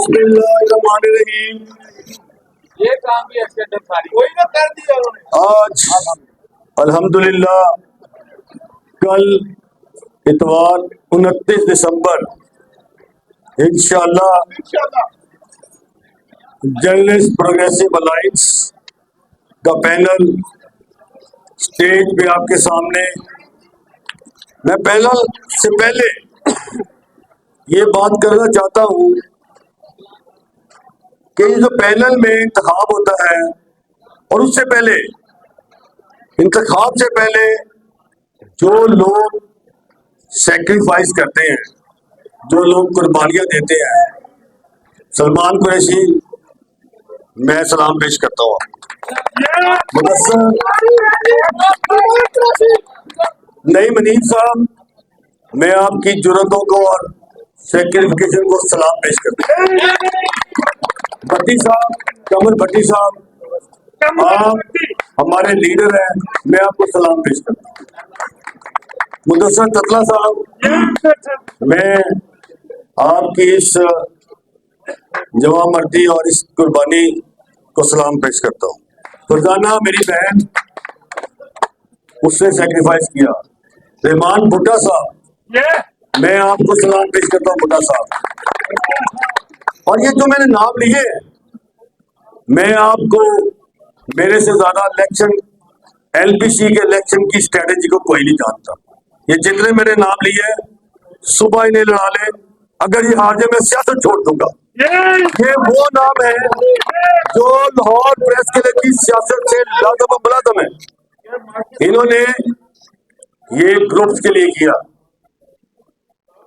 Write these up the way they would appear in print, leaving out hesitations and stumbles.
बिस्मिल्लाहिर्रहमानिर्रहीम। ये काम भी अच्छे कोई ना कर दिया उन्होंने। आज अल्हम्दुलिल्लाह कल इतवार 29 दिसंबर इंशाअल्लाह जर्नलिस्ट प्रोग्रेसिव अलायंस का पैनल स्टेज पे आपके सामने। मैं पैनल से पहले ये बात करना चाहता हूँ कि जो पैनल में इंतखाब होता है और उससे पहले इंतखाब से पहले जो लोग सेक्रीफाइस करते हैं, जो लोग कुर्बानियां देते हैं, सलमान कुरैशी मैं सलाम पेश करता हूँ। नईम मनीर साहब मैं आपकी जुर्रतों को और सेक्रिफिकेशन को सलाम पेश करता हूँ। भट्टी साहब, कमल भट्टी साहब, आप हमारे लीडर हैं, मैं आपको सलाम पेश करता हूँ। मुदस्सर ततला साहब, मैं आपकी इस जवामर्दी और इस कुर्बानी को सलाम पेश करता हूँ। फरजाना मेरी बहन, उसने सेक्रीफाइस किया। रहमान भुट्टा साहब, मैं आपको सलाम पेश करता हूँ भुट्टा साहब। और ये जो मैंने नाम लिए, मैं आपको मेरे से ज्यादा इलेक्शन एलपीसी के इलेक्शन की स्ट्रेटेजी को कोई नहीं जानता। ये जितने मेरे नाम लिए सुबह इन्हें लड़ा ले, अगर ये हार जाए मैं सियासत छोड़ दूंगा। ये वो नाम है जो लाहौर प्रेस के लिए की सियासत से लाजम मुलाजम है। इन्होंने ये ग्रुप्स के लिए किया।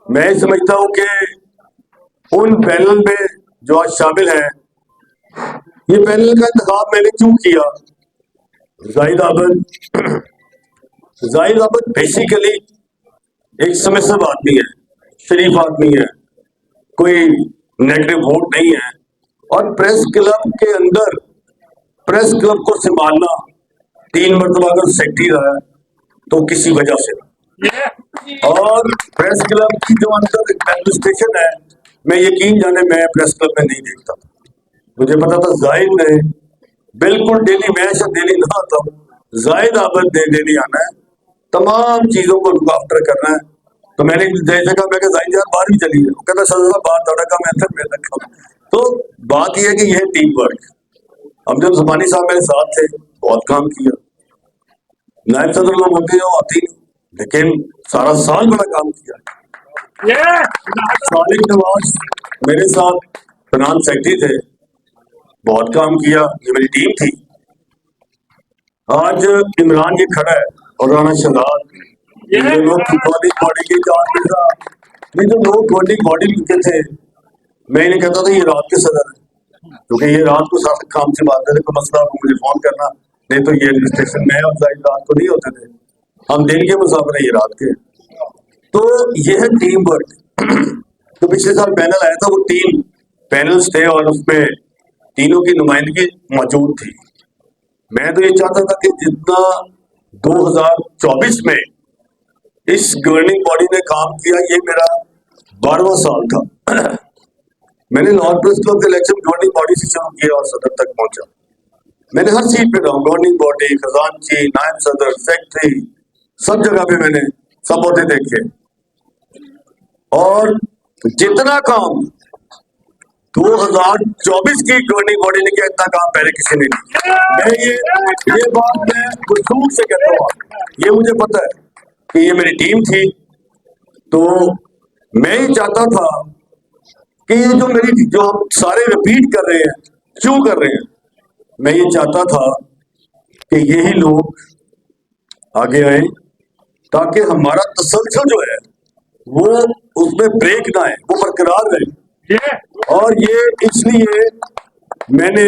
मैं समझता हूं कि उन पैनल में जो आज शामिल है, ये पैनल का इंतखाब मैंने क्यों किया? जाहिद आबद बेसिकली एक सबमिसिव आदमी है, शरीफ आदमी है, कोई नेगेटिव वोट नहीं है। और प्रेस क्लब के अंदर प्रेस क्लब को संभालना 3 मरतबा अगर सेक्रेटरी रहा है तो किसी वजह से, और प्रेस क्लब की जो अंदर एडमिनिस्ट्रेशन है, मैं यकीन जाने मैं प्रेस क्लब में नहीं देखता। मुझे पता था जाहिद ने बिल्कुल डेली, मैं शायद डेली ना आता हूँ, जाहिद आबद ने डेली आना है, तमाम चीजों को लुक आफ्टर करना है। तो मैंने जैसे कहा, मैं जाहिद यार बाहर भी चली है, कहता सर बाहर थोड़ा का मैं अंदर में रखा। तो बात यह है कि यह टीम वर्क। हम जब जुबानी साहब मेरे साथ थे, बहुत काम किया। नायब सदर लोग होते हैं आती, लेकिन सारा साल बड़ा काम किया। सालिक नवाज मेरे साथ फाइनेंस सेक्रेटरी थे, बहुत काम किया, ये मेरी टीम थी। आज इमरान ये खड़ा है और राना शहजाद, ये लोग गोवर्निंग बॉडी के ये जो लोग गोवर्निंग बॉडी के थे, मैं इन्हें कहता था ये रात के सदर है, क्योंकि ये रात को सारा काम से बात करे, कोई मसला हो मुझे फोन करना, नहीं तो ये एडमिनिस्ट्रेशन में और रात को नहीं होते थे, हम दिन के मुसाफिर ये रात के। तो ये है टीम वर्क। तो पिछले साल पैनल आया था, वो 3 पैनल्स थे और उसमें तीनों की नुमाइंदगी मौजूद थी। मैं तो ये चाहता था कि जितना 2024 में इस गवर्निंग बॉडी ने काम किया, ये मेरा 12वां साल था। मैंने लाहौर प्रेस क्लब के इलेक्शन गवर्निंग बॉडी से शुरू किया और सदर तक पहुंचा। मैंने हर सीट पे रहा, गवर्निंग बॉडी, खजानची, नायब सदर, सेक्रेटरी, सब जगह पे मैंने सब औहदे देखे। और जितना काम 2024 की गवर्निंग बॉडी ने किया, इतना काम पहले किसी ने नहीं। मैं ये बात मैं खुशूक से कहता हूँ, ये मुझे पता है कि ये मेरी टीम थी। तो मैं ही चाहता था कि ये जो मेरी जो हम सारे रिपीट कर रहे हैं, क्यों कर रहे हैं, मैं ये चाहता था कि यही लोग आगे आए ताकि हमारा तसलसल जो है वो उसमें ब्रेक ना आए, वो बरकरार रहे। और ये इसलिए मैंने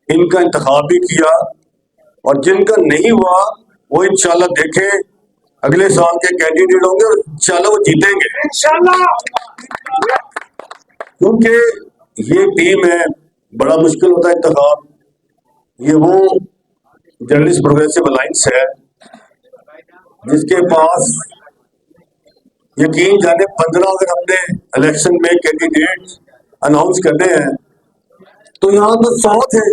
इनका इंतखाब भी किया, और जिनका नहीं हुआ वो इंशाल्लाह देखे अगले साल के कैंडिडेट होंगे और इंशाल्लाह वो जीतेंगे इंशाल्लाह। क्योंकि ये टीम है, बड़ा मुश्किल होता है इंतखाब। ये वो जर्नलिस्ट प्रोग्रेसिव अलायंस है जिसके पास यकीन जाने 15 अगर अपने इलेक्शन में कैंडिडेट अनाउंस करने हैं, तो यहाँ तो 100 थे।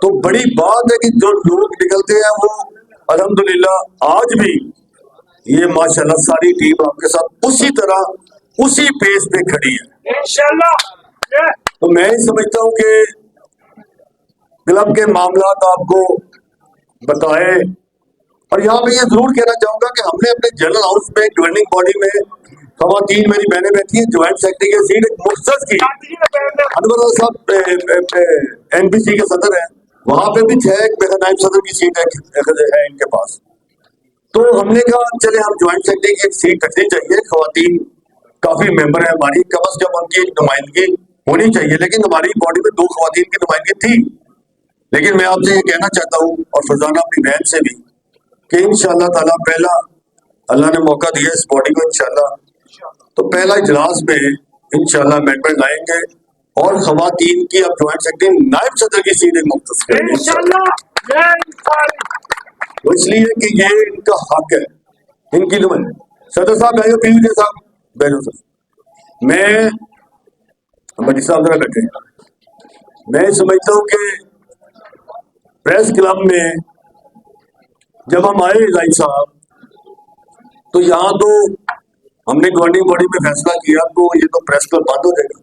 तो बड़ी बात है कि जो लोग निकलते हैं वो अल्हम्दुलिल्लाह आज भी ये माशाल्लाह सारी टीम आपके साथ उसी तरह उसी पेस पे खड़ी है इंशाल्लाह। तो मैं ही समझता हूँ कि क्लब के मामला आपको बताए। और यहाँ पे ये जरूर कहना चाहूंगा कि हमने अपने जनरल हाउस में गवर्निंग बॉडी में खवातीन मेरी बहनें बैठी हैं, ज्वाइंट सेक्रेटरी की सीट एक मुख्तस की अनवर साहब एनबीसी के सदर हैं, वहां पे भी 6 नायब सदर की सीट है इनके पास। तो हमने कहा चले हम ज्वाइंट सेक्रेटरी की एक सीट रखनी चाहिए, खवातीन काफी मेंबर है हमारी, कम अज कम उनकी नुमाइंदगी होनी चाहिए। लेकिन हमारी बॉडी में 2 खवातीन की नुमाइंदगी थी। लेकिन मैं आपसे ये कहना चाहता हूँ और फरजाना अपनी बहन से भी कि इंशाअल्लाह ताला पहला अल्लाह ने मौका दिया इस बॉडी को, इंशाअल्लाह तो पहला इजलास में इंशाअल्लाह अमेंडमेंट लाएंगे और खवातीन की अब ज्वाइंट सेक्रेटरी नायब सदर की सीट मुख्तस करेंगे, वो इसलिए कि ये इनका हक है, इनकी सदर साहब बैठो, पीवी साहब बैठो सर, मैं बड़ी साहब जरा बैठे। मैं समझता हूँ कि प्रेस क्लब में जब हम आए राय साहब तो यहाँ तो हमने गवर्निंग बॉडी में फैसला किया तो ये तो प्रेस क्लब बंद हो जाएगा।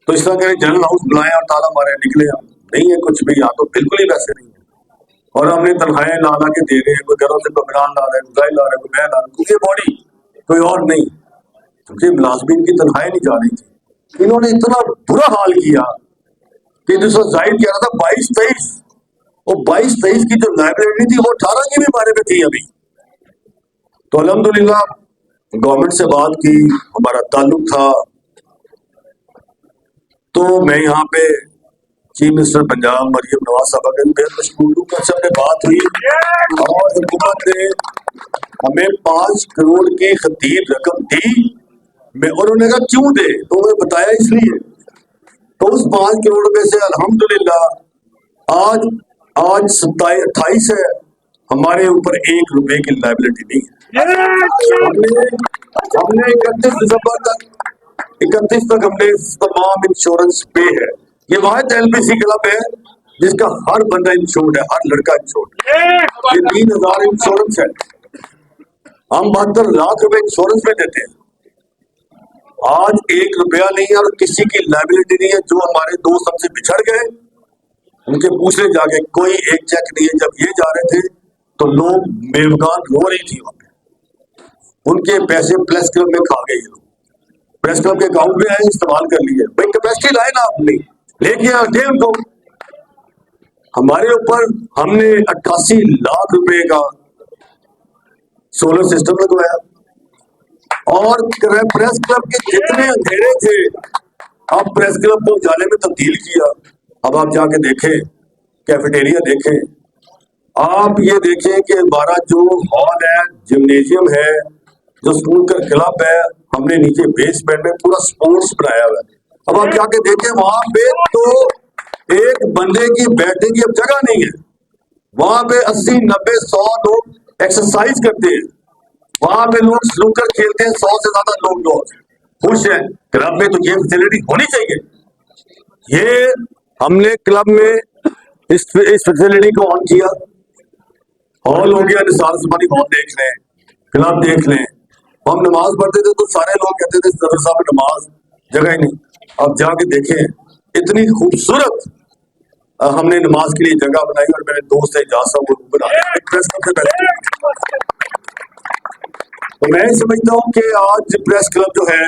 तो इस तरह के जनरल हाउस बुलाए और ताला मारे निकले, हम नहीं है कुछ भी, यहाँ तो बिल्कुल ही वैसे नहीं है। और हमने तनख्वाहें ला ला के दे रहे हैं, कोई घरों से बमरान ला रहा है, कोई ला रहा है, कोई मैं ला रहा है, क्योंकि बॉडी कोई और नहीं, क्योंकि मुलाजमीन की तनख्वाहें नहीं जा रही थी। इन्होंने इतना बुरा हाल किया कि दूसरा जाहिर कह रहा था 22-23 और 22-23 की जो लाइब्रेरी थी वो 18 की भी बारे में थी अभी। तो अल्हम्दुलिल्लाह गवर्नमेंट से बात की, हमारा ताल्लुक था। तो मैं यहाँ पे चीफ मिनिस्टर पंजाब मरियम नवाज साहब का बेहद मशहूर हूँ, सबसे बात हुई और हुकूमत ने हमें 5 करोड़ की खतीब रकम दी। मैं और उन्होंने कहा क्यों दे, तो उन्होंने बताया इसलिए। तो उस 5 करोड़ रुपए से अल्हम्दुलिल्लाह आज 28 है, हमारे ऊपर 1 रुपए की लायबिलिटी नहीं है। हमने 31 दिसंबर तक 31 तक हमने तमाम इंश्योरेंस पे है। ये वाहिद एलपीसी क्लब है जिसका हर बंदा इंश्योर्ड है, हर लड़का इंश्योर्ड है। ये 3000 इंश्योरेंस है, हम 72 लाख रुपए इंश्योरेंस में देते हैं। आज 1 रुपया नहीं है और किसी की लायबिलिटी नहीं है। जो हमारे दोस्त हमसे बिछड़ गए उनके पूछने जाके कोई एक चेक नहीं है। जब ये जा रहे थे तो लोग बेमकान रो रही थी, वहां पे उनके पैसे प्रेस क्लब में खा गए, प्रेस क्लब के अकाउंट में आए, इस्तेमाल कर लिए। भाई कैपेसिटी लाए ना आपने, लेके दे उनको। हमारे ऊपर हमने 88 लाख रुपए का सोलर सिस्टम लगवाया और प्रेस क्लब के जितने अंधेरे थे अब प्रेस क्लब को उजाले में तब्दील किया। अब आप जाके देखें, कैफेटेरिया देखें, आप ये देखें कि हमारा जो हॉल है, जिम्नेजियम है, जो स्कूल का क्लब है, हमने नीचे बेसमेंट में पूरा स्पोर्ट्स बनाया हुआ है। अब आप जाके देखें वहां पे तो एक बंदे की बैठने की अब जगह नहीं है। वहां पे 80, 90, 100 लोग एक्सरसाइज करते हैं, वहां पे लोग स्नूकर खेलते हैं, 100 से ज्यादा लोग खुश हैं। क्लब में तो ये फैसिलिटी होनी चाहिए। ये हमने क्लब में इस फैसिलिटी को ऑन किया। हॉल हो गया, निसार सुबानी हॉल देख लें, क्लब देख लें। हम नमाज पढ़ते थे तो सारे लोग कहते थे सदर साहब नमाज जगह ही नहीं। अब जाके देखें इतनी खूबसूरत हमने नमाज के लिए जगह बनाई और मेरे दोस्त एजाज साहब वो बना। तो मैं समझता हूँ कि आज प्रेस क्लब जो है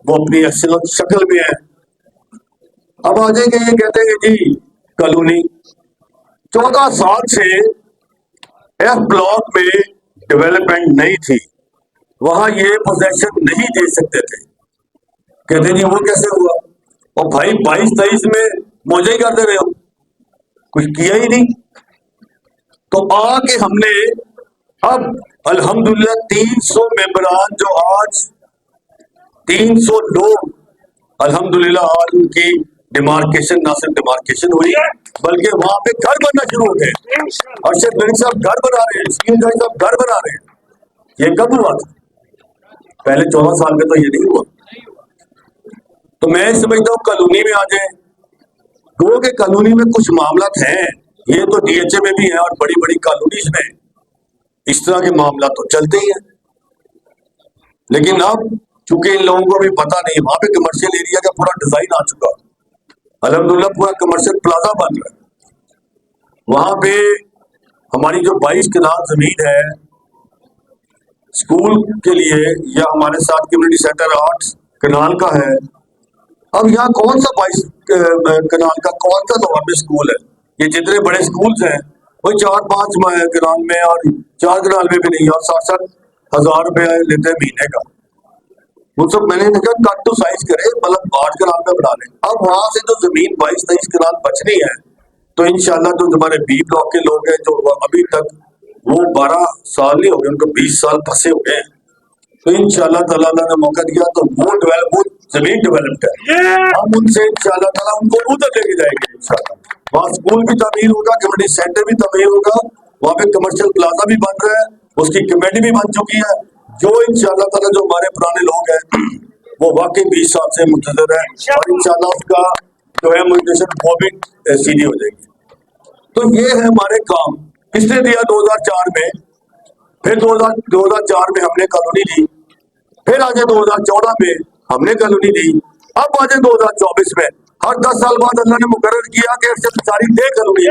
वो अपनी असल शक्ल में है। अब आ जाएंगे, ये कहते हैं कि जी कॉलोनी 14 साल से एफ ब्लॉक में डेवलपमेंट नहीं थी, वहां ये पोजेशन नहीं दे सकते थे। कहते जी वो कैसे हुआ? और भाई 22-23 में मौजे ही करते रहे हो, कुछ किया ही नहीं। तो आके हमने अब अल्हम्दुलिल्लाह 300 मेंबरान, जो आज 300 लोग अल्हम्दुलिल्लाह आज उनकी डिमार्केशन, ना सिर्फ डिमार्केशन हुई बल्कि वहां पे घर बनना शुरू हो गए। अर्शद मलिक साहब घर बना रहे हैं, स्कीम साहब घर बना रहे हैं। ये कब हुआ था? पहले 14 साल में तो ये नहीं हुआ। तो मैं समझता हूँ कॉलोनी में आ जाए, क्योंकि कॉलोनी में कुछ मामला हैं, ये तो डीएचए में भी है और बड़ी बड़ी कॉलोनीज में इस तरह के मामला तो चलते ही हैं। लेकिन अब चूंकि इन लोगों को भी पता नहीं, वहां पे कमर्शियल एरिया का पूरा डिजाइन आ चुका, अल्हम्दुलिल्लाह पूरा कमर्शियल प्लाजा बन रहा है। वहां पे हमारी जो 22 कनाल जमीन है स्कूल के लिए, या हमारे साथ कम्युनिटी सेंटर 8 कनाल का है। अब यहाँ कौन सा 22 कनाल का कौन सा लाहौर में स्कूल है? ये जितने बड़े स्कूल्स हैं वही 4-5 कनाल में और 4 कनाल में भी नहीं, और 60-60 हजार रुपया लेते हैं महीने का। वो सब मैंने देखा कट टू साइज करे, मतलब 8 कनाल में बना लें। अब वहां से जो जमीन 22-23 कनाल बचनी है, तो इंशाल्लाह जो हमारे बी ब्लॉक के लोग हैं जो अभी तक वो 12 साल नहीं हो गए, उनको 20 साल फंसे हो गए, तो इंशाल्लाह ताला ने मौका दिया तो वो जमीन डेवलप्ड है, हम उनसे इंशाल्लाह ताला उनको उधर लेके जाएंगे। इंशाल्लाह वहाँ स्कूल भी तमीर होगा, कम्युनिटी सेंटर भी तमीर होगा, वहाँ पे कमर्शियल प्लाजा भी बन रहा है, उसकी कमेटी भी बन चुकी है। जो इंशाल्लाह ताला जो हमारे पुराने लोग हैं वो वाकई 20 साल से मुंतजर है, और इंशाल्लाह उसका जो है मोटिवेशन वो भी सीधी हो जाएगी। तो ये है हमारे काम। किसने दिया 2004 में, फिर 2004 में हमने कॉलोनी दी, फिर आगे 2014 में हमने कॉलोनी दी, अब आगे 2024 में हर 10 साल बाद अल्लाह ने मुकर्रर किया कि अरशद अंसारी दे कॉलोनी।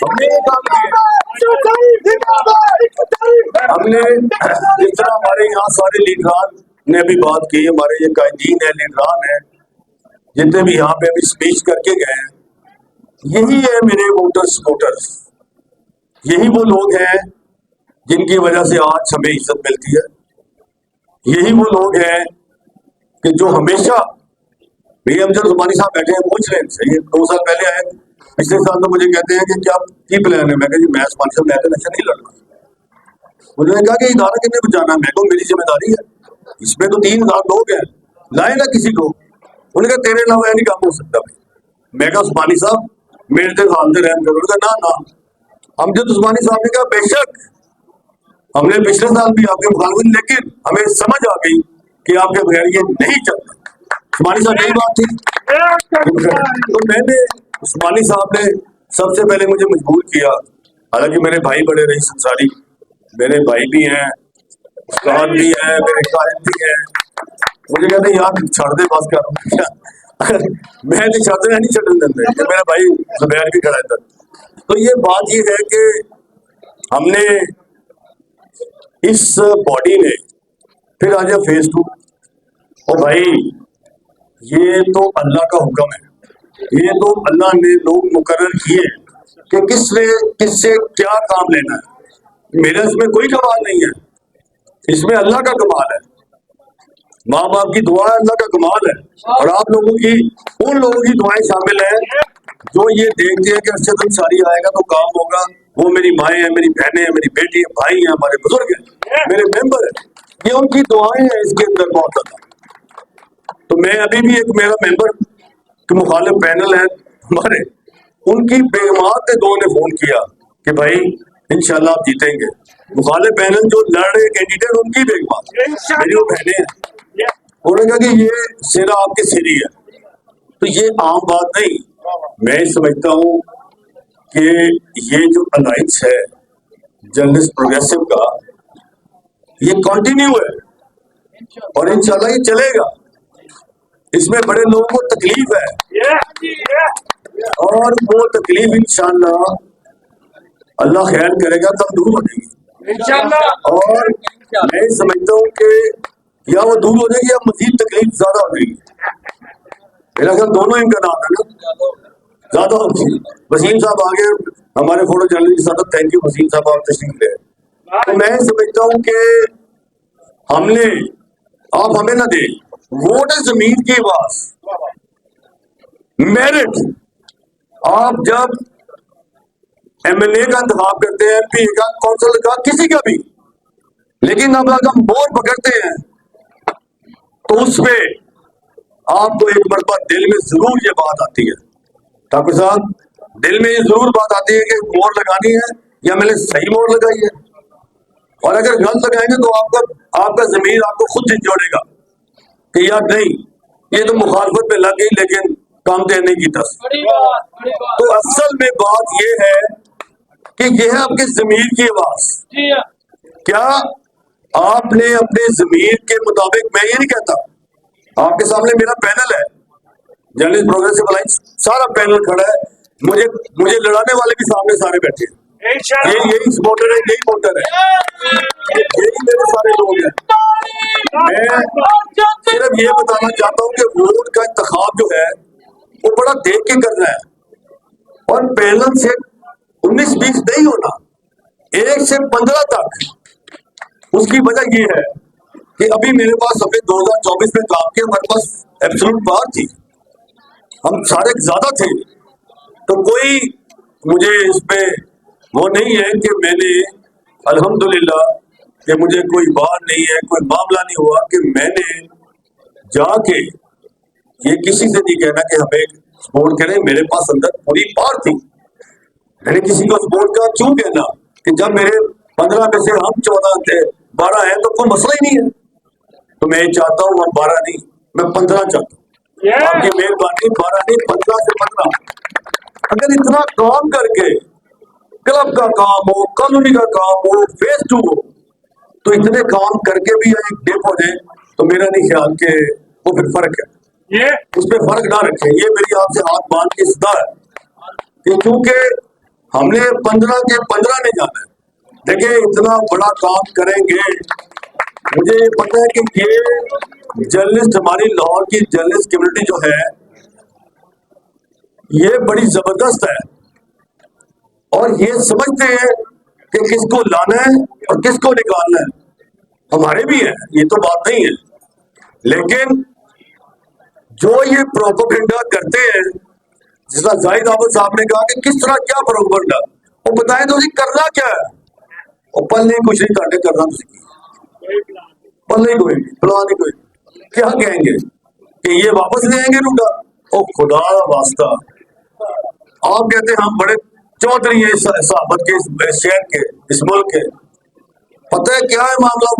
हमने ये काम किया, हमने जिस तरह हमारे यहाँ सारे लीडरान ने भी बात की, हमारे ये कायदीन है, लीडरान है, जितने भी यहाँ पे अभी स्पीच करके गए हैं, यही है मेरे वोटर्स, यही वो लोग हैं जिनकी वजह से आज हमें इज्जत मिलती है। यही वो लोग हैं कि जो हमेशा, भैया अमजद उस्मानी साहब बैठे हैं, पूछ लें इनसे, ये 2 साल पहले आए, पिछले साल तो मुझे कहते हैं कि क्या की प्लान है, मैं कहा जी मैं उस्मानी साहब मैं इलेक्शन नहीं लड़ना। उन्होंने कहा कि इदारा कितने बचाना, मैं कहूँ मेरी जिम्मेदारी है, इसमें तो 3000 लोग हैं, लाए ना किसी को। उन्होंने कहा तेरे अलावा नहीं काम हो सकता। मैं कहा उस्मानी साहब मेरे से खालते रहम करो। उन्होंने कहा ना, अमजद उस्मानी साहब ने कहा बेशक हमने पिछले साल भी आपके मुखालफत, लेकिन हमें समझ आ गई कि आपके बगैर ये नहीं चलता। उस्मानी साहब यही बात थी। तो मैंने, उस्मानी साहब ने सबसे पहले मुझे मजबूर किया, हालांकि मेरे भाई बड़े रईस अंसारी, मेरे भाई भी हैं, उस्ताद भी हैं, मेरे कायद भी हैं, मुझे कहते यार छड़ दे बस कर मैं नहीं छड़ते नहीं छड़ने देते, मेरा भाई जुबैर भी खड़ा था। तो ये बात ये है कि हमने इस बॉडी ने फिर आ गया फेज 2, और भाई ये तो अल्लाह का हुक्म है, ये तो अल्लाह ने लोग मुकर्रर किए कि किससे क्या काम लेना है। मेरा इसमें कोई कमाल नहीं है, इसमें अल्लाह का कमाल है, माँ बाप की दुआ है, अल्लाह का कमाल है, और आप लोगों की, उन लोगों की दुआएं शामिल है जो ये देखते हैं कि अरशद अंसारी आएगा तो काम होगा। वो मेरी माएँ हैं, मेरी बहनें हैं, मेरी बेटी है, भाई हैं, हमारे बुजुर्ग हैं, मेरे मेंबर हैं, ये उनकी दुआएं हैं इसके अंदर बहुत ज्यादा। तो मैं अभी भी एक मेरा मेंबर के मुखालिफ पैनल है हमारे, उनकी बेगमात ने 2 ने फोन किया कि भाई इंशाल्लाह आप जीतेंगे। मुखालिफ पैनल जो लड़ रहे कैंडिडेट उनकी बेगमात मेरी वो बहनें हैं, उन्होंने कहा कि ये सिरा आपके सिर ही है। तो ये आम बात नहीं, मैं समझता हूँ कि ये जो अलायंस है जर्नलिस्ट प्रोग्रेसिव का, ये कंटिन्यू है और इंशाल्लाह ये चलेगा। इसमें बड़े लोगों को तकलीफ है और वो तकलीफ इंशाल्लाह अल्लाह खैर करेगा तब दूर हो जाएगी इंशाल्लाह। और मैं समझता हूँ कि या वो दूर हो जाएगी या मजीद तकलीफ ज्यादा हो जाएगी। मेरा ख्याल दोनों इम्कान है ना, ज्यादा होगी। वसीम साहब आ गए हमारे फोटो जर्नलिस्ट साहब, थैंक यू वसीम साहब, आप तशरीफ ले। तो मैं समझता हूँ कि हमने, आप हमें ना दे, वोट है जमीन की आवाज, मेरिट। आप जब एमएलए का इंतखाब करते हैं, एमपी का, काउंसिल का, किसी का भी, लेकिन अब अगर हम बोर पकड़ते हैं तो उसपे आपको एक मरतबा दिल में जरूर ये बात आती है, ठाकुर साहब दिल में ये जरूर बात आती है कि मोहर लगानी है या मैंने सही मोहर लगाई है। और अगर गलत लगाएंगे तो आपका जमीर आपको खुद झिझोड़ेगा। कि यार नहीं ये तो मुखालफत में लग गई लेकिन काम तय नहीं किया। बड़ी बात, बड़ी बात। तो असल में बात ये है कि यह है आपके जमीर की आवाज। जी हाँ। क्या आपने अपने जमीर के मुताबिक, मैं ये नहीं कहता, आपके सामने मेरा पैनल है, जर्नलिस्ट प्रोग्रेसिव अलायंस सारा पैनल खड़ा है, मुझे मुझे लड़ाने वाले भी सामने सारे बैठे हैं, यही सपोर्टर है, यही वोटर है, यही मेरे सारे लोग हैं। मैं सिर्फ ये बताना चाहता हूँ कि वोट का इंतखाब जो है वो बड़ा देख के करना है और पैनल से 19-20 नहीं होना, 1 से 15 तक। उसकी वजह ये है कि अभी मेरे पास हमने 2024 में काम किया, हमारे पास एब्सोल्यूट पावर थी, हम सारे ज्यादा थे, तो कोई मुझे इसमें वो नहीं है कि मैंने अल्हम्दुलिल्लाह कि मुझे कोई बात नहीं है, कोई मामला नहीं हुआ कि मैंने जाके ये किसी से नहीं कहना कि हमें सपोर्ट करें। मेरे पास अंदर पूरी पावर थी, मैंने किसी को सपोर्ट का क्यों कहना कि जब मेरे 15 में से हम 14 थे, 12 है तो कोई मसला ही नहीं है। तो मैं चाहता हूँ हम 12 नहीं, मैं 15 चाहता हूँ, आपकी मेहरबानी, 12 नहीं 15 से 15। अगर इतना काम करके क्लब का काम हो, कॉलोनी का काम हो, फेज 2 हो, तो इतने काम करके भी एक डिप हो जाए तो मेरा नहीं ख्याल के वो फिर फर्क है, ये उस पर फर्क ना रखे। ये मेरी आपसे हाथ बांध के सदा है कि क्योंकि हमने 15 के 15 नहीं जाना है। देखिए इतना बड़ा काम करेंगे, मुझे ये पता है कि ये जर्नलिस्ट, हमारी लाहौर की जर्नलिस्ट कम्युनिटी जो है ये बड़ी जबरदस्त है और ये समझते हैं कि किसको लाना है और किसको निकालना है। हमारे भी है, ये तो बात नहीं है, लेकिन जो ये प्रोपेगेंडा करते हैं, जिसका जाहिद अहमद साहब ने कहा कि किस तरह क्या प्रोपेगेंडा, वो बताएं तो करना क्या है। और पल नहीं कुछ नहीं ताटे करना, पल नहीं कोई प्लान नहीं कोई, क्या कहेंगे कि ये वापस ले आएंगे रूटा। ओ खुदा वास्ता, आप कहते हैं हम बड़े चौधरी है इस साहबत के, इस शहर के, इस मुल्क के। पता है क्या है मामला?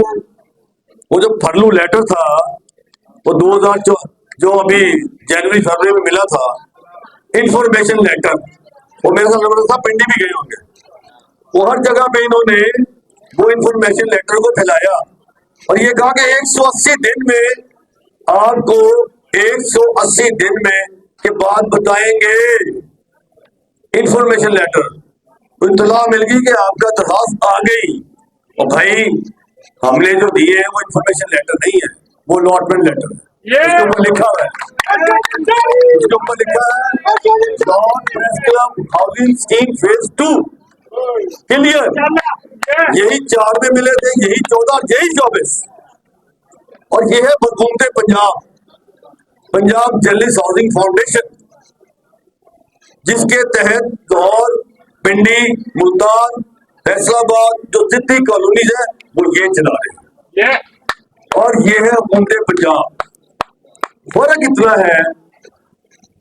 वो जो फरलू लेटर था वो 2000 जो अभी जनवरी फरवरी में मिला था, इंफॉर्मेशन लेटर, वो मेरे साथ लग था पिंडी भी गए होंगे, वो हर जगह पे इन्होंने वो इंफॉर्मेशन लेटर को फैलाया और ये कहा कि 180 दिन में आपको 180 दिन में के बाद बताएंगे इंफॉर्मेशन लेटर। तो इतला मिल गई कि आपका दरखास्त आ गई, और भाई हमने जो दिए हैं वो इंफॉर्मेशन लेटर नहीं है, वो अलॉटमेंट लेटर है। उसके ऊपर लिखा हुआ है, उसके ऊपर लिखा है Lord press club housing scheme phase 2 clear. यही 4 में मिले थे, यही 14 और यही 24। और ये है हुकूमत Punjab, Punjab journalist housing foundation, जिसके तहत लाहौर, पिंडी, मुल्तान, फैसलाबाद जो जितनी कॉलोनीज है वो ये चला रहे हैं, और ये है हुकूमत पंजाब। फर्क इतना है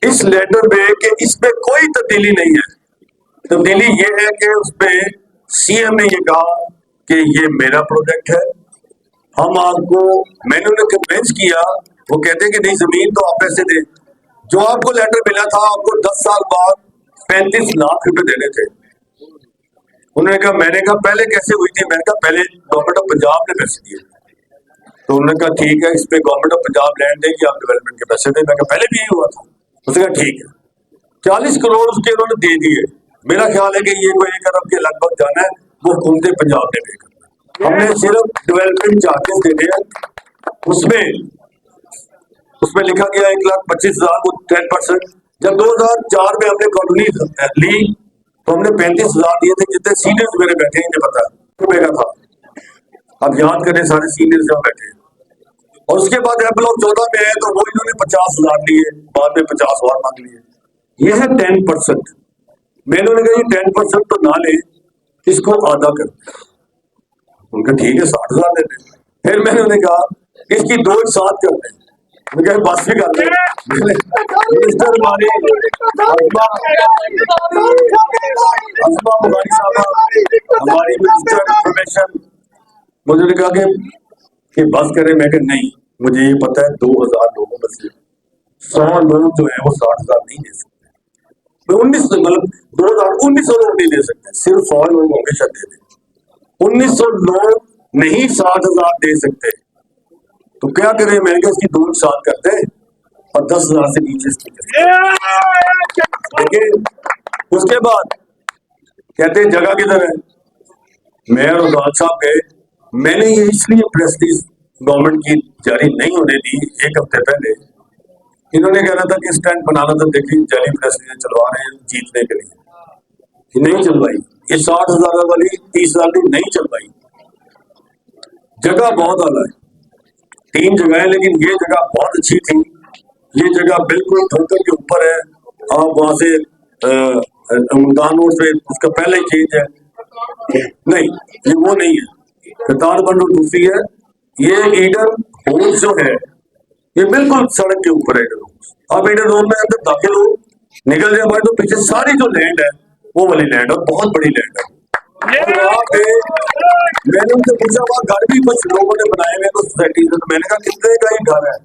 इस लेटर में कि इसमें कोई तब्दीली नहीं है। तब्दीली ये है कि उसमें सीएम ने ये कहा कि ये मेरा प्रोजेक्ट है, हम आपको, मैंने उन्हें कन्विंस किया, वो कहते हैं कि नहीं जमीन तो आप पैसे दे। जो आपको लेटर मिला था आपको 10 साल बाद 35 लाख रुपए देने थे। उन्होंने कहा, मैंने कहा पहले कैसे हुई थी? मैंने कहा पहले गवर्नमेंट ऑफ पंजाब ने पैसे दिए। तो उन्होंने कहा ठीक है, इस पे गवर्नमेंट ऑफ पंजाब लैंड देगी, आप डेवलपमेंट के पैसे दें। मैं कहा पहले भी यही हुआ था। उसने कहा ठीक है, 40 करोड़ उसके उन्होंने दे दिए। मेरा ख्याल है कि ये कोई 1 अरब के लगभग जाना है, वो हुकूमत पंजाब ने पे करना। हमने सिर्फ डेवलपमेंट चार्जेस देने हैं, उसमें लिखा गया 1,25,000 को 10%। जब 2004 में हमने कॉलोनी ली तो हमने 35,000 दिए थे, जितने सीनियर्स मेरे बैठे हैं इन्हें पता है का था। अब याद करें सारे सीनियर्स जहाँ बैठे हैं। और उसके बाद ब्लॉक 14 में है तो वो इन्होंने 50,000 लिए, बाद में 50 और मांग लिए। ये है 10%। मैंने उन्हें कहा 10% तो ना ले, इसको आधा कर। उनका ठीक है 60,000 दे दें। फिर मैंने उन्हें कहा इसकी 2 एक साथ कर दें, बस भी कर दें। मिनिस्टर हमारी अस्मा बुखारी साहब, हमारी मिनिस्टर इंफॉर्मेशन, मुझे कहा कि बस करें। मैं कहा नहीं, मुझे ये पता है 2000 लोगों में से 100 लोग जो है वो 60,000 नहीं दे सकते। 19 मतलब 1900 लोग नहीं दे सकते, सिर्फ 100 लोग होंगे शायद दे दें। 1900 लोग नहीं 60,000 दे सकते, तो क्या करें? मैंने कहा इसकी 2 साल करते हैं और 10,000 से नीचे इसकी। लेकिन उसके बाद कहते हैं जगह किधर है? मैं और उदाल साहब गए। मैंने ये इसलिए प्रेस रिलीज गवर्नमेंट की जारी नहीं होने दी, एक हफ्ते पहले इन्होंने कहना था कि स्टैंड बनाना था, देखिए जाली प्रेस रिलीज चलवा रहे हैं जीतने के लिए, ये नहीं चलवाई। ये 60,000 वाली 30,000 की नहीं चलवाई। जगह बहुत आला है, 3 जगह है, लेकिन ये जगह बहुत अच्छी थी। ये जगह बिल्कुल ठोकर के ऊपर है। आप वहां से मुल्तान रोड से उसका पहले ही चेंज है। नहीं, ये वो नहीं है, कतार बंड दूसरी है। ये ईडन होम्स जो है ये बिल्कुल सड़क के ऊपर है। ईडन होम्स, आप ईडन होम में अंदर दाखिल हो, निकल जाए बाहर तो पीछे सारी जो लैंड है वो वाली लैंड है, बहुत बड़ी लैंड है। और वहाँ पे मैंने उनसे पूछा, वहाँ घर भी कुछ लोगों ने बनाए हुए तो सोसाइटी में, तो मैंने कहा कितने का ही घर है?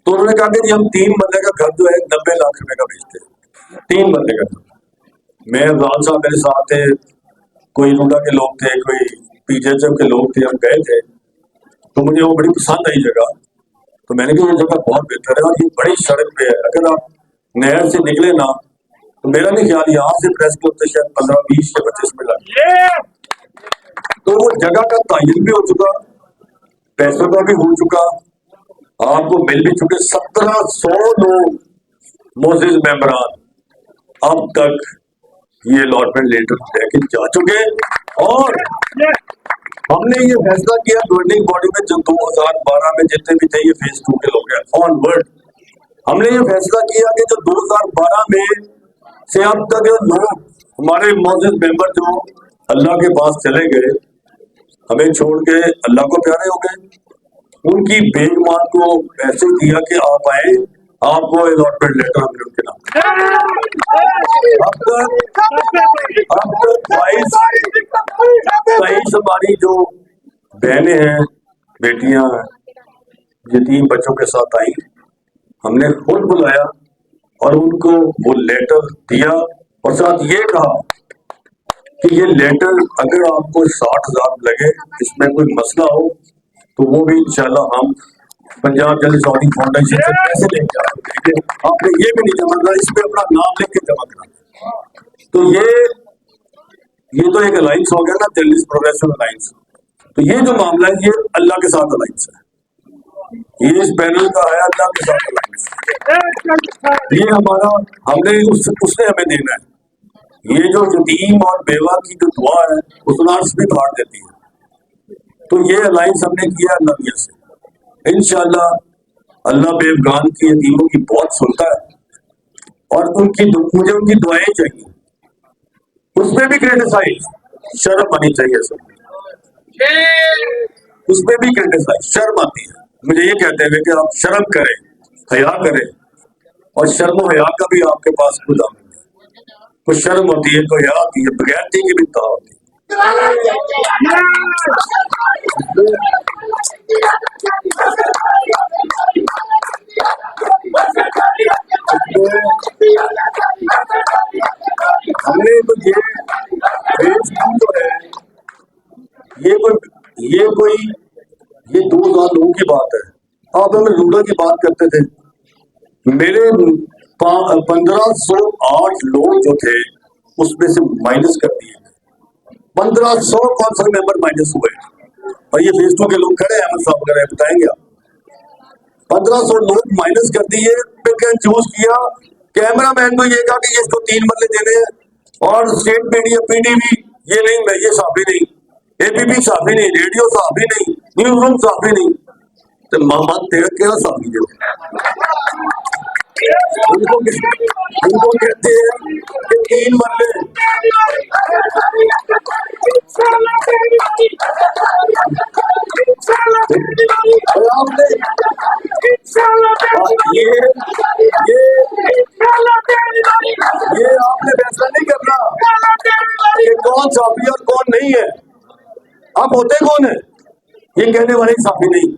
तो उन्होंने कहा कि हम 3 मरले का घर जो है 90 लाख रुपए का बेचते हैं, 3 मरले का। मैं राल साहब मेरे साथ थे, कोई रूडा के लोग थे, कोई पीजेएचएफ के लोग थे, हम गए थे। तो मुझे वो बड़ी पसंद आई जगह, तो मैंने कहा ये जगह बहुत बेहतर है और ये बड़ी सड़क पे है। अगर आप नहर से निकले ना, तो मेरा नहीं ख्याल यहाँ से प्रेस क्लब से शायद 15, 20 या 25 मिनट लगे। तो वो जगह का तयन भी हो चुका, पैसों का भी हो चुका, आपको मिल भी चुके। 1700 लोग मोजिज मेंबरान अब तक ये अलॉटमेंट लेटर लेके जा चुके। और हमने ये फैसला किया गवर्निंग बॉडी में, जो 2012 में जितने भी थे ये फेज 2 के लोग हैं ऑनवर्ड, हमने ये फैसला किया कि जो 2012 में से अब तक जो लोग हमारे मौजूद मेंबर जो अल्लाह के पास चले गए, हमें छोड़ के अल्लाह को प्यारे हो गए, उनकी बेगमान को पैसे दिया कि आप आए, आपको अलॉटमेंट लेटर हमने उनके नाम। अब तक 22 हमारी जो बहनें हैं, बेटियां यतीम बच्चों के साथ आई, हमने खुद बुलाया और उनको वो लेटर दिया और साथ ये कहा कि ये लेटर अगर आपको 60,000 लगे, इसमें कोई मसला हो तो वो भी इंशाल्लाह हम पंजाब जल सॉरी फाउंडेशन से पैसे लेके आएंगे। आपने ये भी नहीं जमा करा, इस पे अपना नाम लेके जमा करा। तो ये तो एक अलायंस हो गया ना, जर्नलिस्ट प्रोग्रेसिव अलायंस। तो ये जो मामला है ये अल्लाह के साथ अलायंस है, ये इस पैनल का है अल्लाह के साथ अलायंस। ये हमारा हमने उसने हमें देना है। ये जो यतीम और बेवा की जो दुआ है उसना भी फाड़ देती है। तो ये अलायंस हमने किया अल्लाह से। इंशाल्लाह अल्लाह बेवगान की यतीमों की बहुत सुनता है और मुझे उनकी दुआएं चाहिए। उसमें भी क्रिटिसाइज, शर्म आनी चाहिए सब, उसमें भी क्रिटिसाइज, शर्म आती है मुझे ये कहते हुए कि आप शर्म करें, हया करें, और शर्म और हया का भी आपके पास खुद है। कोई शर्म होती है, कोई हया होती है, बगैर की भी ता होती है। हमने तो जो है ये 2000 लोगों की बात है। आप हमें रूडा की बात करते थे, मेरे 1508 लोग जो थे उसमें से माइनस कर दिए। 1500 काउंसिल मेंबर माइनस हुए और ये फेज 2 के लोग खड़े हैं, अहमद साहब वगैरह बताएंगे आप। 1500 लोग माइनस कर दिए, पिक एंड चूज किया। कैमरामैन को ये कहा कि इसको 3 मरले देने हैं, और स्टेट मीडिया पीटीवी ये नहीं, ये साफी नहीं, एबीपी साफी नहीं, रेडियो साफी नहीं, न्यूज रूम साफी नहीं, तो मोहम्मद तेरा क्या साफी जो उनको कहते हैं कि 3 मरले। ये आपने फैसला नहीं करना कि कौन साफी और कौन नहीं है। आप होते कौन है? ये कहने वाले साफी नहीं,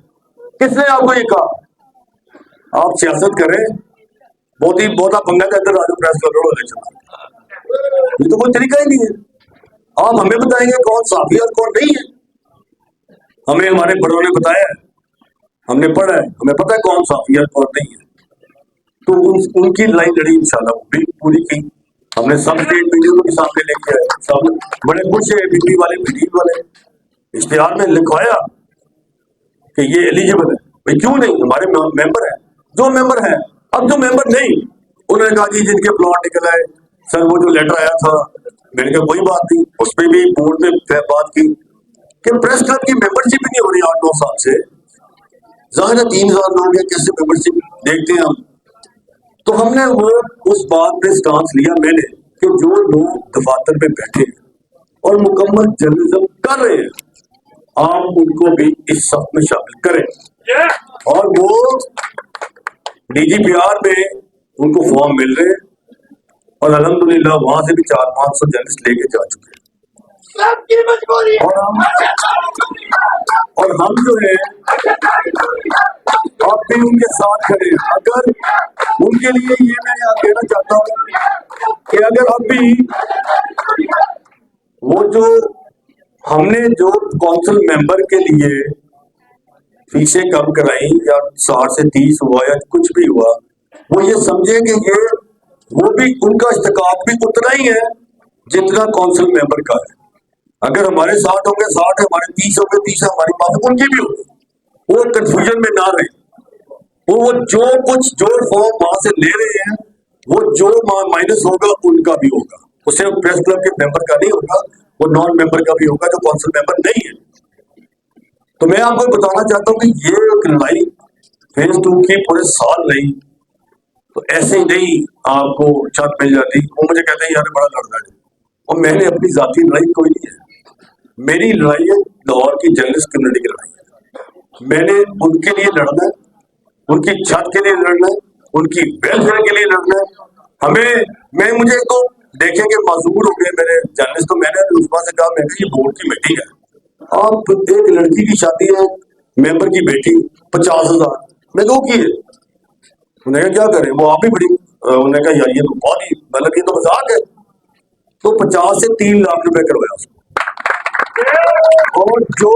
किसने आपको ये कहा? आप सियासत करें, बहुता पंगा का इधर राजू प्रेस कर रहे हो, ये तो कोई तरीका ही नहीं है। आप हमें बताएंगे कौन साफी और कौन नहीं है? हमें हमारे बड़ों ने बताया है, हमने पढ़ा है, हमें पता है कौन साफी है कौन नहीं है। तो उनकी लड़ाई लड़ी इंशाल्लाह भी पूरी की। हमने सब स्टेट मीडिया को भी सामने लेके आए, सब बड़े खुश है, बीटी वाले इश्तिहार में लिखवाया कि ये एलिजिबल है। भाई क्यों नहीं, हमारे मेंबर है, जो मेंबर है। अब जो मेंबर नहीं, उन्होंने कहा कि जिनके प्लॉट निकल आए, सर वो जो लेटर आया था, मैंने कहा कोई बात नहीं, उस पर भी बोर्ड में बात की कि प्रेस क्लब की मेंबरशिप ही नहीं हो रही 8-9 साल से। जाहिर है 3000 लोग हैं, कैसे मेंबरशिप देखते हैं हम। तो हमने वो उस बात पे स्टांस लिया मैंने कि जो लोग दफातर पे बैठे हैं और मुकम्मल जर्नलिज्म कर रहे हैं, आप उनको भी इस सफ में शामिल करें। और वो DGPR में उनको फॉर्म मिल रहे हैं और अल्हम्दुलिल्लाह वहां से भी 400-500 जर्नलिस्ट लेके जा चुके हैं। और हम जो है आप भी उनके साथ खड़े। अगर उनके लिए ये मैं कहना चाहता हूँ कि अगर अब भी वो जो हमने जो काउंसिल मेंबर के लिए फीसें कम कराई या 60 से 30 हुआ या कुछ भी हुआ, वो ये समझे कि ये वो भी उनका इस्तेकाक भी उतना ही है जितना काउंसिल मेंबर का है। अगर हमारे 60 होंगे 60 है, हमारे 30 होंगे 30 है, हमारी बात उनकी भी होगी। वो कंफ्यूजन में ना रहे। वो जो कुछ जो फॉर्म वहां से ले रहे हैं, वो जो माइनस होगा उनका भी होगा। वो सिर्फ प्रेस क्लब के मेंबर का नहीं होगा, वो नॉन मेंबर का भी होगा जो काउंसिल मेंबर नहीं है। तो मैं आपको बताना चाहता हूँ कि ये एक लड़ाई फेज 2 की पूरे साल नहीं, तो ऐसे ही नहीं आपको छत मिल जाती। वो मुझे कहते हैं यार बड़ा लड़ रहा है, और मैंने अपनी जाती लड़ाई कोई नहीं है। मेरी लड़ाई है लाहौर की जर्नलिस्ट कम्युनिटी की लड़ाई है। मैंने उनके लिए लड़ना है, उनकी छत के लिए लड़ना है, उनकी वेलफेयर के लिए लड़ना है। मुझे तो देखे कि मजबूर हो गए मेरे जर्नलिस्ट। तो मैंने उस्मा से कहा, मैंने ये बोर्ड की मीटिंग है, आप एक लड़की की शादी है, मेंबर की बेटी 50,000 मैं दो की है। उन्होंने कहा क्या करें, वो आप ही बड़ी। उन्होंने कहा यार ये तो बहुत ही मतलब ये तो मजाक है। तो 50 से 3 लाख रुपए करवाया उसको। और जो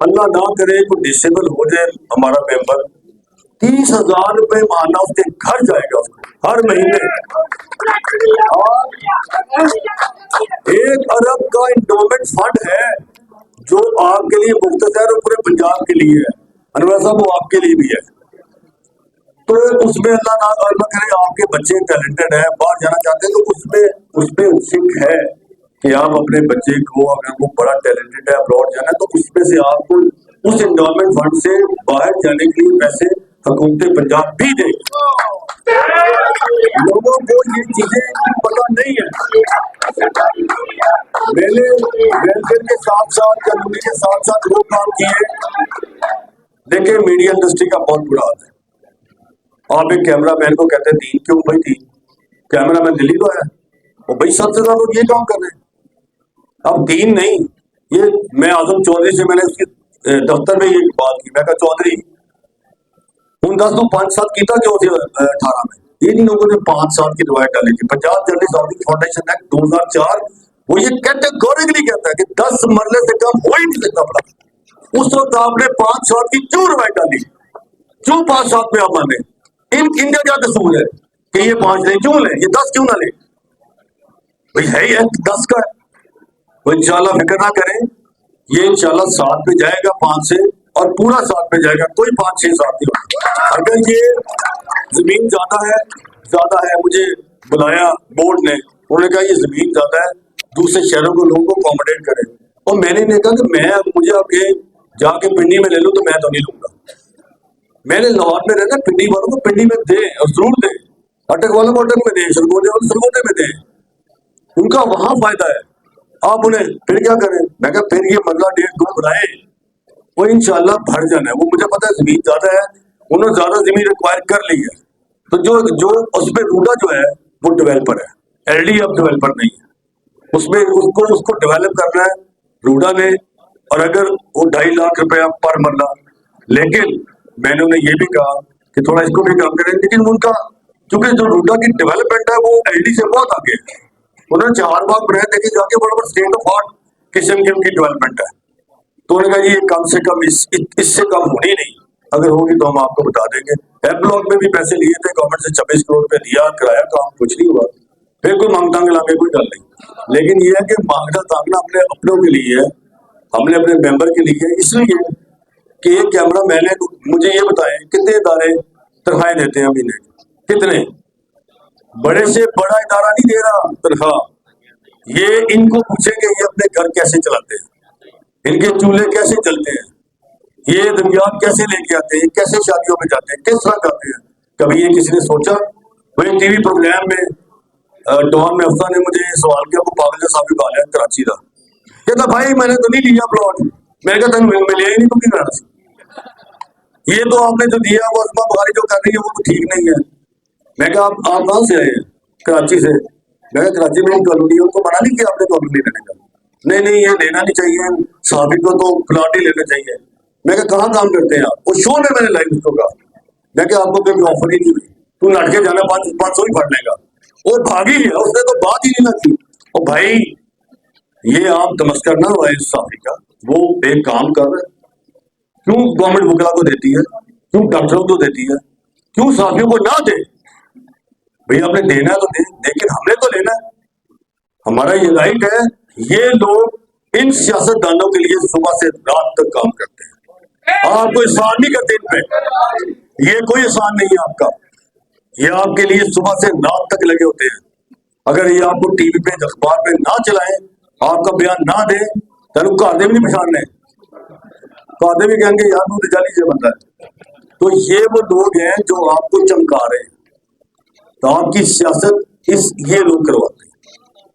अल्लाह ना करे कोई डिसेबल हो जाए हमारा मेंबर, 30,000 रुपए मारना उसके घर जाएगा उसको हर महीने। और 1 अरब का इंडोमेंट फंड है जो आपके लिए मुख्तसर और पूरे पंजाब के लिए है। अनवर साहब वो आपके लिए भी है। तो उसमें अल्लाह ना करे आपके बच्चे टैलेंटेड है, बाहर जाना चाहते हैं, तो उसमें उत्सुक है कि आप अपने बच्चे को, अगर वो बड़ा टैलेंटेड है अब्रॉड जाना, तो उसमें से आपको उस एंडोमेंट फंड से बाहर जाने के लिए पैसे हुकूमत पंजाब भी देगी। लोगों को ये चीजें पता नहीं है। मैंने वेलफेयर के साथ-साथ, कम्युनिटी के साथ-साथ वो काम किए। देखिए मीडिया इंडस्ट्री का बहुत बुरा हाल है। आप एक कैमरा मैन को कहते हैं दीन क्यों भाई, दीन कैमरा मैन दिल्ली तो है, वो भाई 7 से ज्यादा लोग ये काम कर रहे हैं। अब दीन नहीं, ये मैं आजम चौधरी से मैंने उसके दफ्तर में ये बात की। मैं कहा चौधरी हूं 10 तो 5-7 किया क्यों थे 18 में, इन लोगों ने 5 साल की रिवायत डाली थी। Punjab journalist organisation foundation act 2004 वो ये कैटेगोरिकली कहता है कि 10 मरले से कम हो ही नहीं सकता पड़ा। उस वक्त आपने 5 साल की क्यों रिवायत डाली, क्यों 5 साल में आप माने? इनका क्या कसूर है कि ये 5 ले, क्यों ले, ये 10 क्यों ना ले? भाई है ही 10 का है। वो इंशाल्लाह फिक्र ना करें, ये इंशाल्लाह 7 पे जाएगा 5 से, और पूरा 7 पे जाएगा, कोई 5-6 7 नहीं होगा। अगर ये जमीन ज्यादा है, मुझे बुलाया बोर्ड ने, उन्होंने कहा ये जमीन ज्यादा है, दूसरे शहरों को लोगों को अकोमोडेट करें। और मैंने नहीं कहा कि मुझे अब ये जाके पिंडी में ले लूं, तो मैं तो नहीं लूंगा। मैंने लाहौर में रहना, पिंडी वालों को पिंडी में दे और जरूर दे, अटक वालों को अटक में दे, सरगोटे वालों सरगोटे में दे, उनका वहां फायदा है। आप उन्हें फिर क्या करें? मैं कहा फिर ये मरला 1.5-2 बनाए, वो इंशाल्लाह भर जाना है। वो मुझे पता है जमीन ज्यादा है, उन्होंने ज्यादा जमीन रिक्वायर कर ली है। तो जो उसमें रूडा जो है वो डेवलपर है, एलडी अब डेवलपर नहीं है। उसमें उसको डेवलप करना है रूडा ने। और अगर वो 2.5 लाख रुपया पर मरला लेकिन मैंने उन्हें ये भी कहा कि थोड़ा इसको भी काम करें, लेकिन उनका क्योंकि जो रूडा की डेवलपमेंट है वो एलडी से बहुत आगे है। उन्होंने 4 बाग बनाए, देखिए जाके बड़ा स्टेट ऑफ आर्ट किस्म की उनकी डेवलपमेंट है। तो उन्होंने कहा ये कम से कम इससे कम होनी नहीं, अगर होगी तो हम आपको बता देंगे। एप ब्लॉक में भी पैसे लिए थे गवर्नमेंट से, 26 करोड़ रुपए दिया, कराया काम, कुछ नहीं हुआ। फिर कोई मांग तांग लाके कोई डर नहीं। लेकिन ये है कि मांगना तांगना अपने अपनों के लिए है, हमने अपने मेंबर के लिए, इसलिए कि एक कैमरा मैन है। मुझे ये बताएं कितने इदारे तनख्वाहें देते हैं महीने की? कितने? बड़े से बड़ा इदारा नहीं दे रहा तनख्वाह। ये इनको पूछेंगे ये अपने घर कैसे चलाते हैं, इनके चूल्हे कैसे चलते हैं, ये दुनियात कैसे लेके आते हैं, कैसे शादियों में जाते हैं, किस तरह करते हैं। कभी ये किसी ने सोचा? वही टीवी प्रोग्राम में डॉन में अफ्ता ने मुझे सवाल किया, वो पागल साहब का है कराची का, कहता भाई मैंने तो नहीं लिया प्लॉट। मैंने कहा तुम मिले ही नहीं, तुम नहीं करना। ये तो आपने जो दिया वो अस्मा बुखारी जो कर रही है वो तो ठीक नहीं है। मैं कहा आप कहाँ से आए हैं? कराची से। मैं कहा कराची में कॉलोनी है, उनको मना नहीं किया आपने कॉलोनी लेने का? नहीं ये लेना नहीं चाहिए, साहबी को तो प्लॉट ही लेना चाहिए। मैं कहा कहाँ काम करते हैं आप? वो शो में मैंने लाइव उसको कहा, मैं क्या आपको कोई ऑफर ही नहीं हुई, तू लड़के जाना 500 ही फट लेगा। वो भागी है, उसने तो बात ही नहीं ना की। और भाई ये आप तमस्कर ना हुआ इस साहबी का, वो एक काम कर रहे, क्यों गवर्नमेंट वकला को देती है, क्यों डॉक्टरों को देती है, क्यों साथियों को ना दे? भैया आपने देना है तो दे, लेकिन हमने तो लेना है, हमारा ये राइट है। ये लोग इन सियासतदानों के लिए सुबह से रात तक काम करते हैं, आप कोई एहसान नहीं करते इन पे, ये कोई एहसान नहीं है आपका, ये आपके लिए सुबह से रात तक लगे होते हैं। अगर ये आपको टीवी पे अखबार पे ना चलाएं, आपका बयान ना दे, तेन घर भी नहीं पछाड़ने, घर भी कहेंगे यार तू तो जाली से बनता है। तो ये वो लोग हैं जो आपको चमका रहे हैं, तो आपकी सियासत ये लोग करवाते हैं,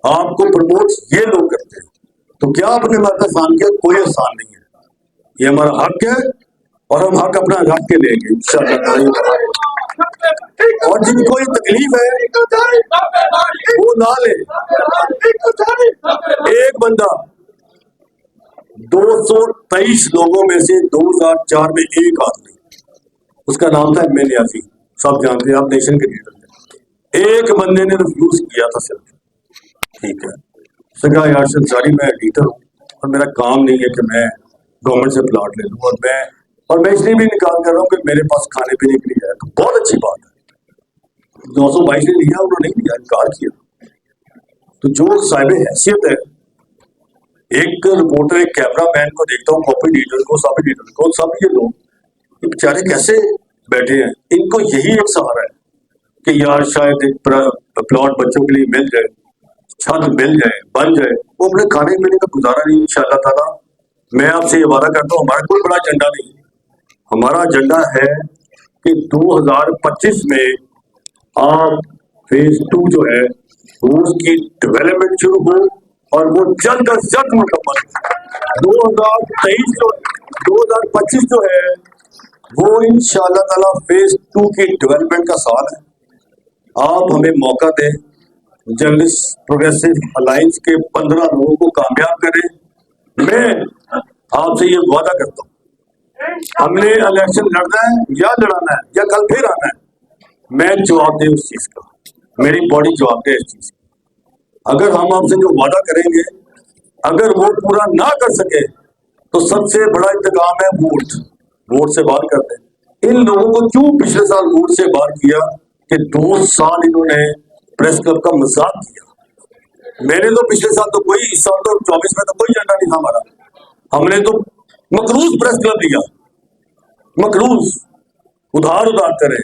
आपको प्रमोट ये लोग करते हैं। तो क्या आपने हमारा एहसान किया? कोई एहसान नहीं है, ये हमारा हक है और हम हक अपना रख के लेंगे इंशाअल्लाह। और जिनको ये तकलीफ है वो ना ले। एक बंदा 223 लोगों में से 2004 में एक आदमी, उसका नाम था एम नियाजी, सब जानते हैं आप, नेशन के लीडर थे। एक बंदे ने रिफ्यूज किया था सिर्फ, ठीक है, उसने कहा यार संसारी मैं एडिटर हूँ और मेरा काम नहीं है कि मैं गवर्नमेंट से प्लॉट ले लूँ, और मैं इसलिए भी निकाल कर रहा हूँ कि मेरे पास खाने पीने के लिए है। तो बहुत अच्छी बात है, 222 ने लिया, उन्होंने नहीं लिया, इनकार किया। तो जो साहिब हैसियत है, एक रिपोर्टर एक कैमरा मैन को देखता हूँ, कॉपी एडिटर को, सब एडिटर को, सब ये लोग ये बेचारे कैसे बैठे हैं। इनको यही एक सहारा है कि यार शायद एक प्लॉट बच्चों के लिए मिल जाए, छत मिल जाए, बन जाए, वो अपने खाने पीने का गुजारा नहीं। इंशाअल्लाह ताला मैं आपसे ये वादा करता हूँ, हमारा कोई बड़ा एजेंडा नहीं, हमारा एजेंडा है कि 2025 में आप फेज 2 जो है उसकी डेवलपमेंट शुरू हो और वो जल्द अज जल्द मुकम्मल। 2025 जो है वो इंशाअल्लाह ताला फेज 2 की डेवलपमेंट का साल है। आप हमें मौका दें, जर्नलिस्ट प्रोग्रेसिव अलायंस के 15 लोगों को कामयाब करें। मैं आपसे ये वादा करता हूँ, हमने इलेक्शन लड़ना है या लड़ाना है या कल फिर आना है, मैं जवाब दे उस चीज का, मेरी बॉडी जवाब दे इस चीज का। अगर हम आपसे जो वादा करेंगे अगर वो पूरा ना कर सके तो सबसे बड़ा इंतकाम है वोट से बाहर कर दें। इन लोगों को क्यों पिछले साल वोट से बाहर किया कि 2 साल इन्होंने प्रेस क्लब का मजाक किया। मैंने तो पिछले साल तो कोई, इस साल तो 24 में तो कोई एजेंडा नहीं था हमारा, हमने तो मकरूज प्रेस क्लब लिया, मकरूज उधार करे।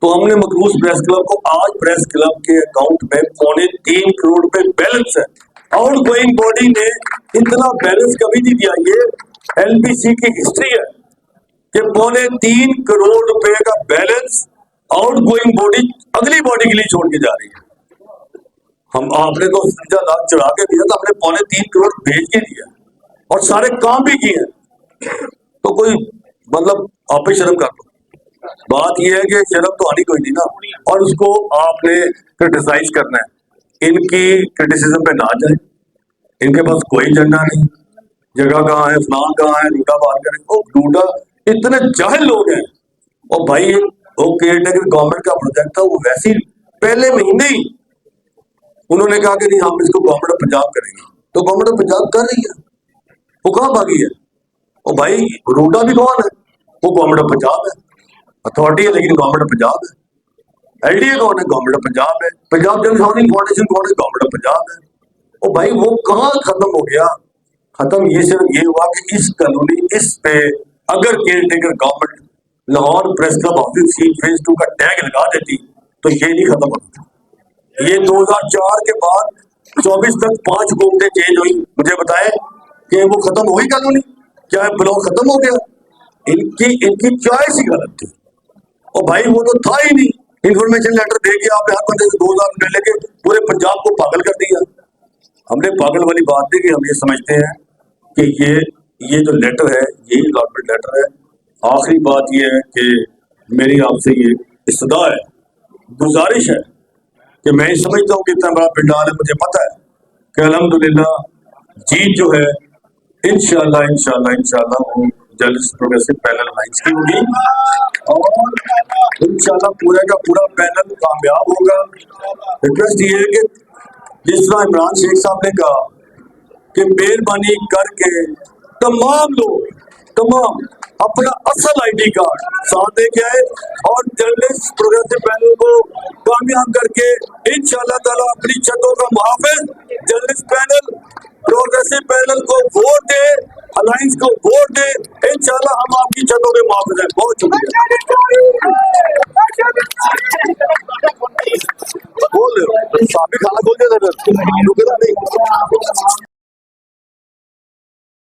तो हमने मकरूज प्रेस क्लब को, आज प्रेस क्लब के अकाउंट में 3.25 करोड़ रुपए बैलेंस है। आउट गोइंग बॉडी ने इतना बैलेंस कभी नहीं दिया। ये एलबीसी की हिस्ट्री है कि 3.25 करोड़ रुपए का बैलेंस आउट गोइंग बॉडी अगली बॉडी के लिए छोड़ के जा रही है। हम आपने तो 50 लाख चढ़ा के दिया था, हमने 3.25 करोड़ भेज के दिया और सारे काम भी किए। तो कोई मतलब आप ही शर्म कर लो। बात यह है कि शर्म तो आनी कोई नहीं ना, और उसको आपने क्रिटिसाइज करना है। इनकी क्रिटिसिज्म पे ना जाए, इनके पास कोई एजेंडा नहीं, जगह कहाँ है, फलां कहाँ है, लूटा बाहर करें। वो लूटा इतने जाहिल लोग हैं। और भाई वो केयरटेकर गवर्नमेंट का प्रोजेक्ट था, वो वैसे ही पहले महीने ही उन्होंने कहा कि नहीं हम इसको गवर्नमेंट ऑफ पंजाब करेंगे, तो गवर्नमेंट ऑफ पंजाब कर रही है, वो कहाँ भागी है? और भाई रूडा भी कौन है? वो गवर्नमेंट ऑफ पंजाब है, अथॉरिटी है लेकिन गवर्नमेंट ऑफ पंजाब है। एलडीए कौन है? गवर्नमेंट ऑफ पंजाब है। पंजाब जनरल हाउसिंग फाउंडेशन कौन है? गवर्नमेंट ऑफ पंजाब है। और भाई वो कहाँ खत्म हो गया? खत्म ये सिर्फ ये हुआ कि इस कॉलोनी इस पे अगर caretaker government Lahore press club housing seat phase 2 का टैग लगा देती तो ये नहीं खत्म होता। ये 2004 के बाद 24 तक 5 हुकूमतें चेंज हुई, मुझे बताएं कि वो खत्म हो गई कॉलोनी? क्या ब्लॉक खत्म हो गया? इनकी चॉइस ही गलत थी। और भाई वो तो था ही नहीं, इंफॉर्मेशन लेटर दे के आपने हर बंदे से 2000 रुपए लेके पूरे पंजाब को पागल कर दिया। हमने पागल वाली बात नहीं कि हम ये समझते हैं कि ये जो लेटर है यही अलॉटमेंट लेटर है। आखिरी बात ये है कि मेरी आपसे ये इस्तदा है, गुजारिश है कि मैं समझता हूँ कि इतना बड़ा पिंडाल है, मुझे पता है कि अल्हम्दुलिल्लाह जीत जो है इंशाल्लाह इंशाल्लाह इंशाल्लाह वो जर्नलिस्ट प्रोग्रेसिव पैनल अलायंस की होगी और इंशाल्लाह पूरे का पूरा पैनल कामयाब होगा। रिक्वेस्ट ये है कि जिस तरह इमरान शेख साहब ने कहा कि मेहरबानी करके तमाम लोग तमाम अपना असल आईडी कार्ड साथ लेके आए और जर्नलिस्ट प्रोग्रेसिव पैनल को कामयाब करके इंशाल्लाह ताला अपनी छतों का मुहाफिज जर्नलिस्ट पैनल प्रोग्रेसिव पैनल को वोट दे, अलायंस को वोट दे, इंशाल्लाह हम आपकी छतों के मुहाफिज हैं। बहुत शुक्रिया। बोल रहे हो साहब, खाना खोल दिया था, रुके ना नहीं।